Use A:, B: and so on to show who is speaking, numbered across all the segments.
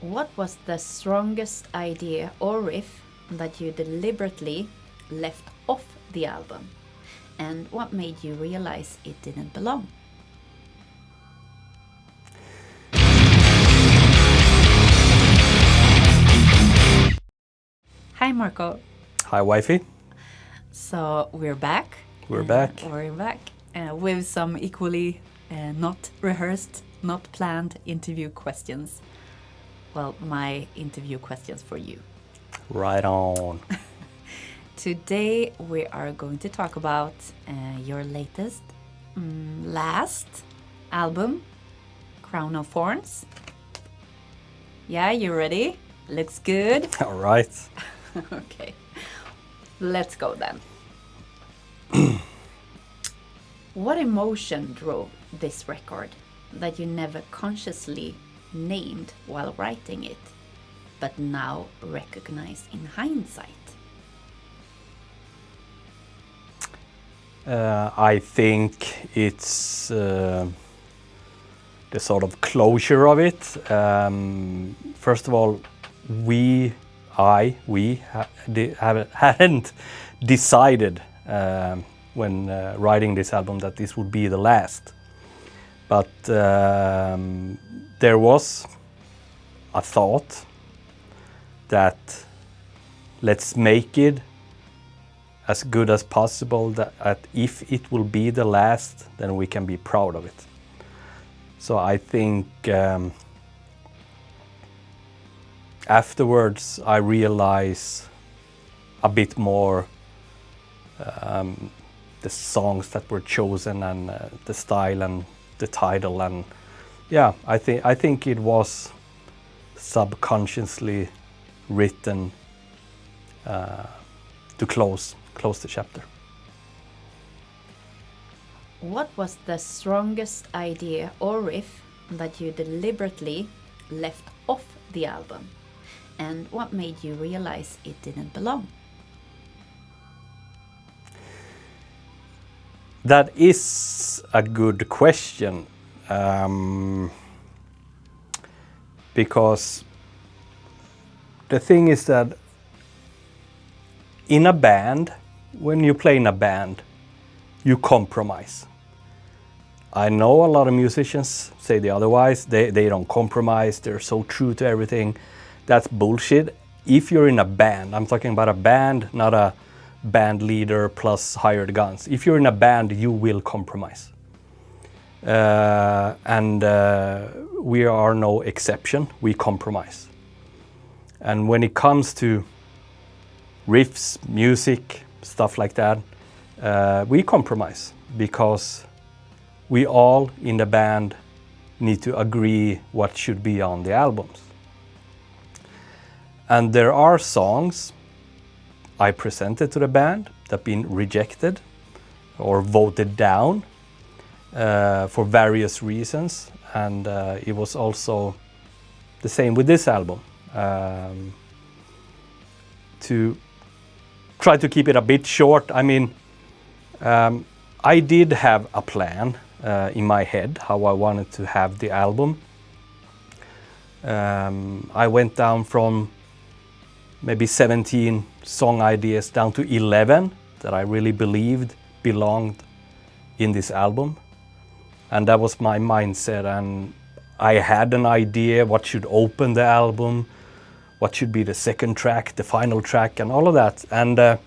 A: What was the strongest idea or riff that you deliberately left off the album? And what made you realize it didn't belong? Hi, Marco.
B: Hi, wifey.
A: So we're back.
B: We're back.
A: We're back with some equally not rehearsed, not planned interview questions. Well, my interview questions for you.
B: Right on.
A: Today we are going to talk about your latest, last album, Crown of Thorns. Yeah, you ready? Looks good.
B: All right.
A: Okay, let's go then. What emotion drove this record that you never consciously named while writing it, but now recognize in hindsight?
B: I think it's the sort of closure of it. First of all, we hadn't decided when writing this album that this would be the last. But there was a thought that let's make it as good as possible, that if it will be the last, then we can be proud of it. So I think afterwards I realize a bit more the songs that were chosen and the style and the title, and yeah, I think it was subconsciously written to close the chapter.
A: What was the strongest idea or riff that you deliberately left off the album? And what made you realize it didn't belong?
B: That is a good question, because the thing is that in a band, when you play in a band, you compromise. I know a lot of musicians say the otherwise. They don't compromise. They're so true to everything. That's bullshit. If you're in a band, I'm talking about a band, not a band leader plus hired guns. If you're in a band, you will compromise. And we are no exception. We compromise. And when it comes to riffs, music, stuff like that, we compromise because we all in the band need to agree what should be on the albums. And there are songs I presented to the band that have been rejected or voted down for various reasons. And it was also the same with this album. To try to keep it a bit short, I mean, I did have a plan in my head how I wanted to have the album. I went down from maybe 17 song ideas down to 11 that I really believed belonged in this album. And that was my mindset, and I had an idea what should open the album, what should be the second track, the final track, and all of that. And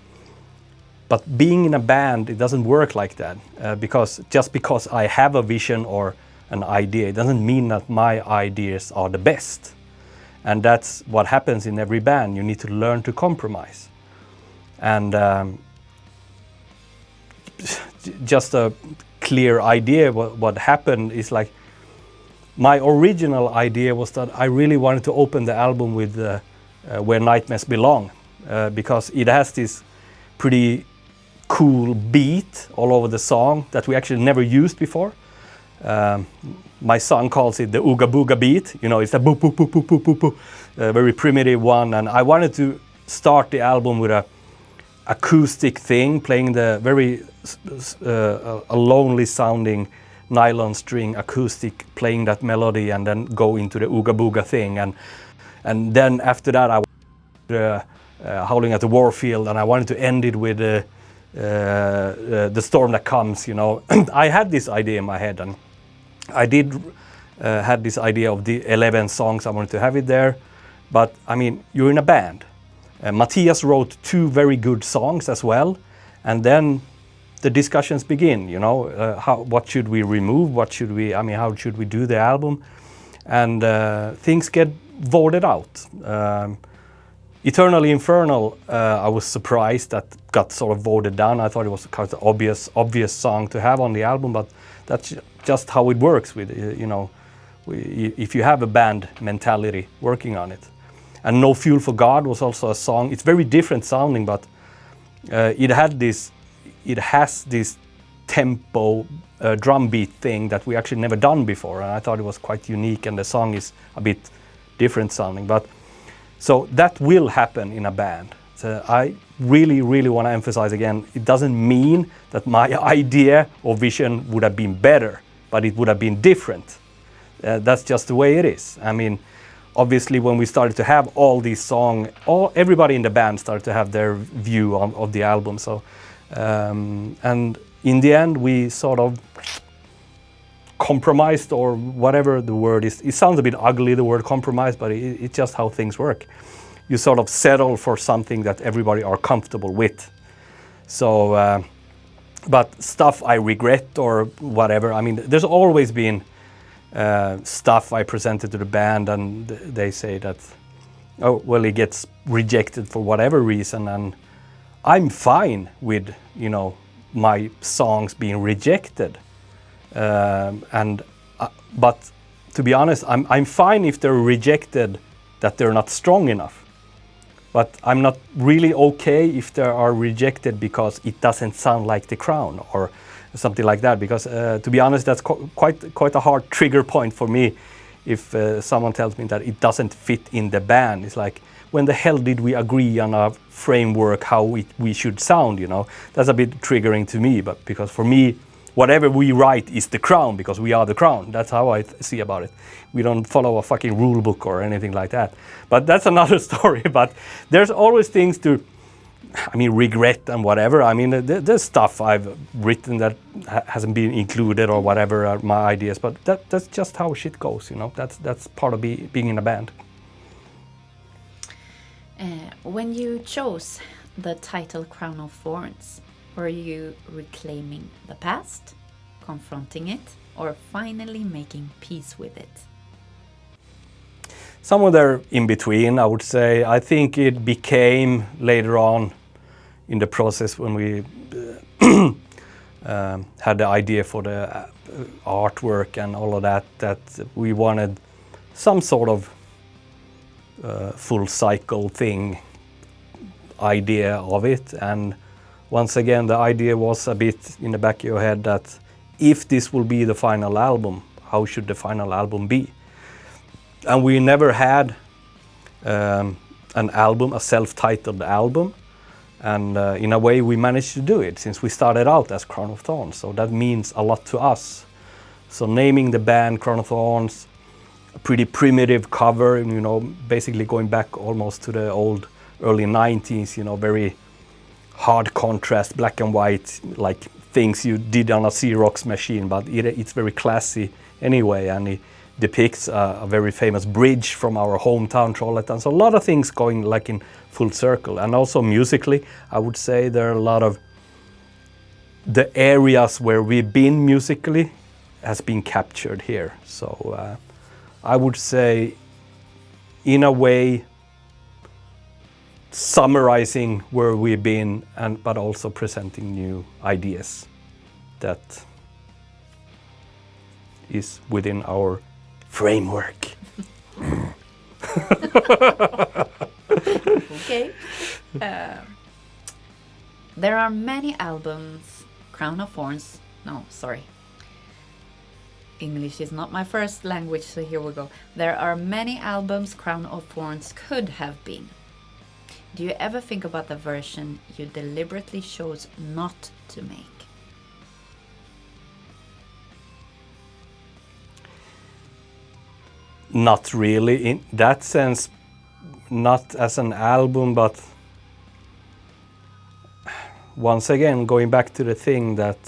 B: but being in a band, it doesn't work like that, because just because I have a vision or an idea, it doesn't mean that my ideas are the best. And that's what happens in every band. You need to learn to compromise. And just a clear idea what happened is like, my original idea was that I really wanted to open the album with Where Nightmares Belong, because it has this pretty cool beat all over the song that we actually never used before. My son calls it the Ooga Booga beat. You know, it's a boo boo boo boo boo boo boo, very primitive one. And I wanted to start the album with a acoustic thing, playing the very a lonely sounding nylon string acoustic, playing that melody, and then go into the Ooga Booga thing. And And then after that, I Howling at the Warfield, and I wanted to end it with The Storm That Comes, you know. I had this idea in my head, and I did had this idea of the 11 songs I wanted to have it there. But I mean, you're in a band. Matthias wrote 2 very good songs as well, and then the discussions begin, you know. What should we remove? What should we, I mean, how should we do the album? And things get voted out. Eternally Infernal, I was surprised that got sort of voted down. I thought it was kind of obvious song to have on the album, but that's just how it works with, you know, if you have a band mentality working on it. And No Fuel for God was also a song. It's very different sounding, but it has this tempo drum beat thing that we actually never done before, and I thought it was quite unique, and the song is a bit different sounding. But so that will happen in a band. So I really want to emphasize again, it doesn't mean that my idea or vision would have been better, but it would have been different. That's just the way it is. I mean, obviously when we started to have all these songs, everybody in the band started to have their view of the album. So, and in the end we sort of compromised, or whatever the word is. It sounds a bit ugly, the word compromise, but it's just how things work. You sort of settle for something that everybody are comfortable with. So, but stuff I regret or whatever, I mean, there's always been stuff I presented to the band and they say that, oh, well, it gets rejected for whatever reason, and I'm fine with, you know, my songs being rejected. But to be honest, I'm fine if they're rejected, that they're not strong enough. But I'm not really okay if they are rejected because it doesn't sound like the Crown or something like that. Because to be honest, that's quite a hard trigger point for me. If someone tells me that it doesn't fit in the band, it's like, when the hell did we agree on a framework how we should sound? You know, that's a bit triggering to me. But because for me, whatever we write is the Crown, because we are the Crown. That's how I see about it. We don't follow a fucking rule book or anything like that. But that's another story. But there's always things to, I mean, regret and whatever. I mean, there's stuff I've written that hasn't been included or whatever are my ideas. But that's just how shit goes, you know. That's part of being in a band.
A: When you chose the title Crown of Thorns, were you reclaiming the past, confronting it, or finally making peace with it?
B: Somewhere there in between, I would say. I think it became later on in the process when we had the idea for the artwork and all of that, that we wanted some sort of full cycle thing idea of it. And once again, the idea was a bit in the back of your head that if this will be the final album, how should the final album be? And we never had an album, a self-titled album. And in a way we managed to do it since we started out as Crown of Thorns. So that means a lot to us. So naming the band Crown of Thorns, a pretty primitive cover, you know, basically going back almost to the old early 90s, you know, very hard contrast, black and white, like things you did on a Xerox machine, but it's very classy anyway, and it depicts a very famous bridge from our hometown, Trollhättan. So a lot of things going like in full circle. And also musically, I would say there are a lot of the areas where we've been musically has been captured here. So I would say, in a way, summarizing where we've been, but also presenting new ideas that is within our framework.
A: Okay. There are many albums, Crown of Thorns. No, sorry. English is not my first language, so here we go. There are many albums Crown of Thorns could have been. Do you ever think about the version you deliberately chose not to make?
B: Not really. In that sense, not as an album, but once again, going back to the thing that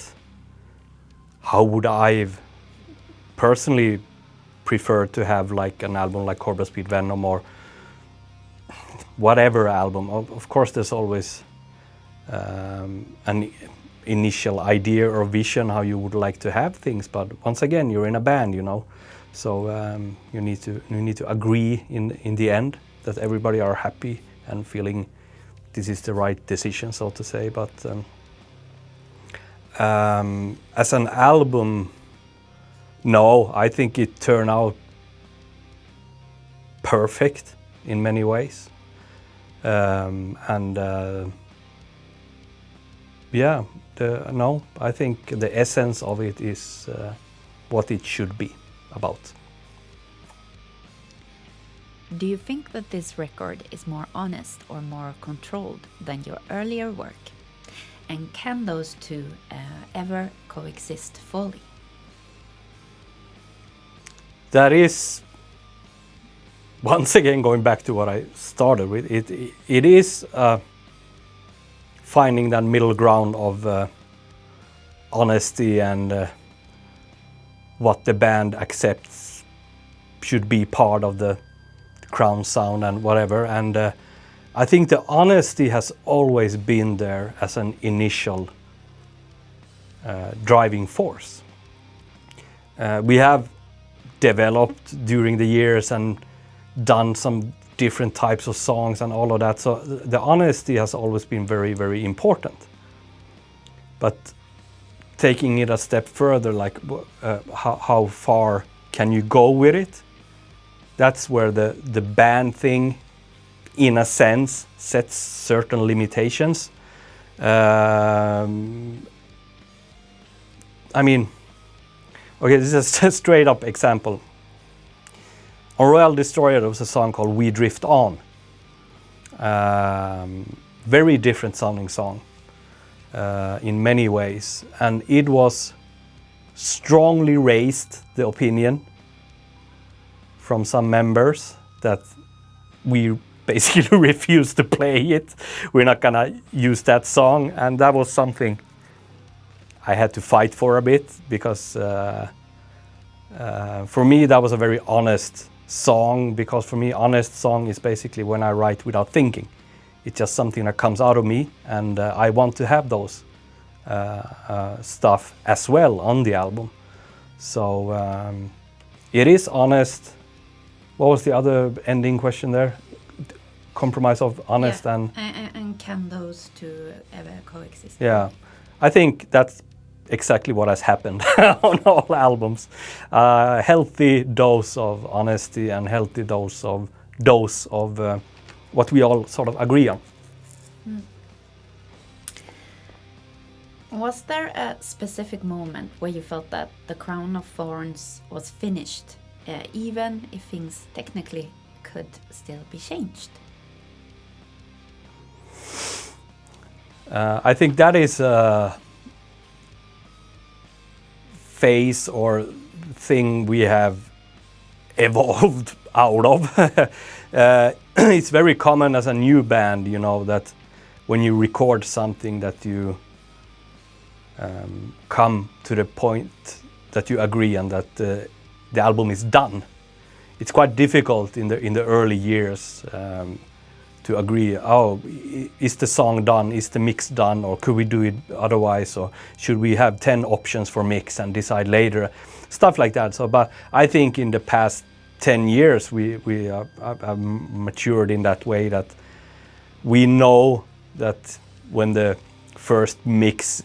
B: how would I personally prefer to have like an album like Cobra Speed Venom or whatever album. Of course, there's always an initial idea or vision how you would like to have things, but once again, you're in a band, you know, so you need to agree in the end that everybody are happy and feeling this is the right decision, so to say. But as an album, no, I think it turned out perfect in many ways. Yeah, no, I think the essence of it is what it should be about.
A: Do you think that this record is more honest or more controlled than your earlier work? And can those two ever coexist fully?
B: That is, once again, going back to what I started with, it is finding that middle ground of honesty and what the band accepts should be part of the Crown sound and whatever. And I think the honesty has always been there as an initial driving force. We have developed during the years and done some different types of songs and all of that. So the honesty has always been very, very important. But taking it a step further, like how far can you go with it? That's where the band thing, in a sense, sets certain limitations. I mean, okay, this is a straight up example. On Royal Destroyer, there was a song called We Drift On. Very different sounding song in many ways. And it was strongly raised, the opinion, from some members that we basically refused to play it. We're not gonna use that song. And that was something I had to fight for a bit, because for me that was a very honest song, because for me honest song is basically when I write without thinking. It's just something that comes out of me, and I want to have those stuff as well on the album. So it is honest. What was the other ending question there? Compromise of honest,
A: yeah.
B: and
A: can those two ever coexist?
B: Yeah, I think that's exactly what has happened on all albums. Healthy dose of honesty and healthy dose of what we all sort of agree on.
A: Was there a specific moment where you felt that the Crown of Thorns was finished, even if things technically could still be changed?
B: I think that is a phase or thing we have evolved out of. It's very common as a new band, you know, that when you record something that you come to the point that you agree and that the album is done. It's quite difficult in the early years to agree, oh, is the song done, is the mix done, or could we do it otherwise, or should we have 10 options for mix and decide later, stuff like that. So, but I think in the past 10 years we have matured in that way that we know that when the first mix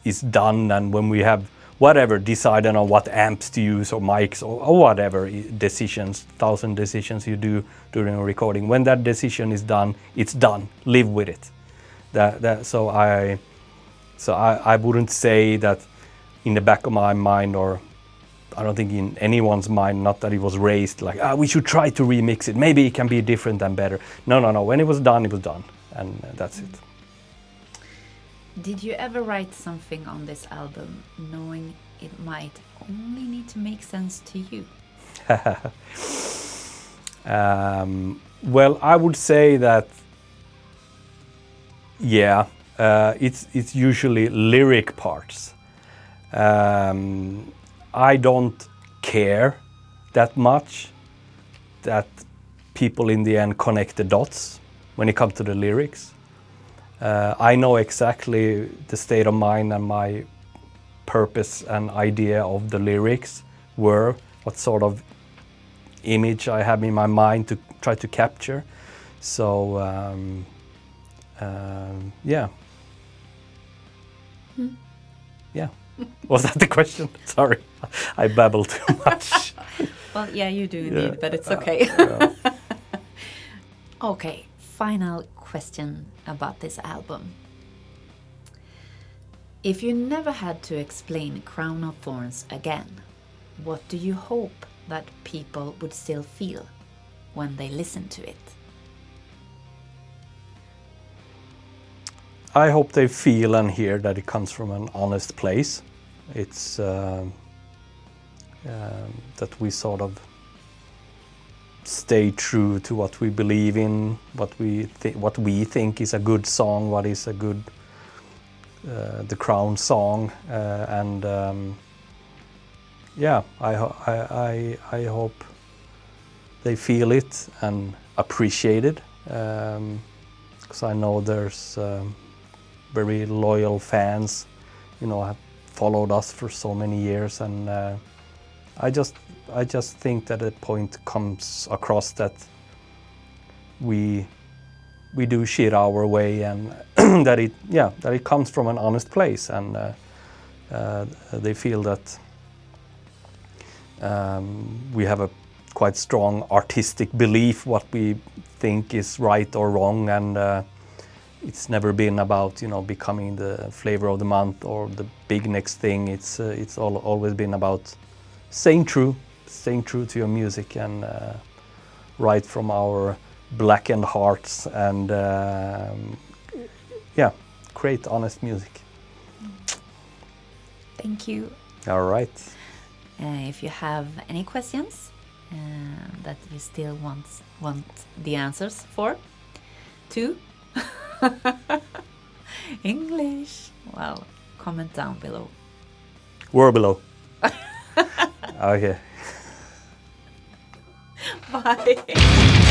B: is done and when we have whatever decided on what amps to use or mics or whatever decisions, 1,000 decisions you do during a recording, when that decision is done, it's done. Live with it. So I wouldn't say that in the back of my mind, or I don't think in anyone's mind, not that it was raised like, we should try to remix it. Maybe it can be different and better. No. When it was done, and that's it.
A: Did you ever write something on this album knowing it might only need to make sense to you?
B: Well, I would say that, yeah, it's usually lyric parts. I don't care that much that people in the end connect the dots when it comes to the lyrics. I know exactly the state of mind and my purpose and idea of the lyrics were, what sort of image I have in my mind to try to capture. So yeah. Yeah. Was that the question? Sorry, I babbled too much.
A: Well, yeah, you do
B: Yeah.
A: indeed, but it's okay.
B: Yeah.
A: Okay, final question about this album. If you never had to explain Crown of Thorns again, what do you hope that people would still feel when they listen to it?
B: I hope they feel and hear that it comes from an honest place. It's that we sort of stay true to what we believe in, what we think is a good song, what is a good the Crown song, and yeah, I hope they feel it and appreciate it, because I know there's very loyal fans, you know, have followed us for so many years, and I just think that the point comes across that we do shit our way, and that it comes from an honest place, and they feel that we have a quite strong artistic belief what we think is right or wrong, and it's never been about, you know, becoming the flavor of the month or the big next thing. It's always been about staying true to your music, and right from our blackened hearts, and yeah, create honest music.
A: Thank you.
B: All right.
A: If you have any questions that you still want the answers for, to English, well, comment down below.
B: We're below. Okay.
A: Bye.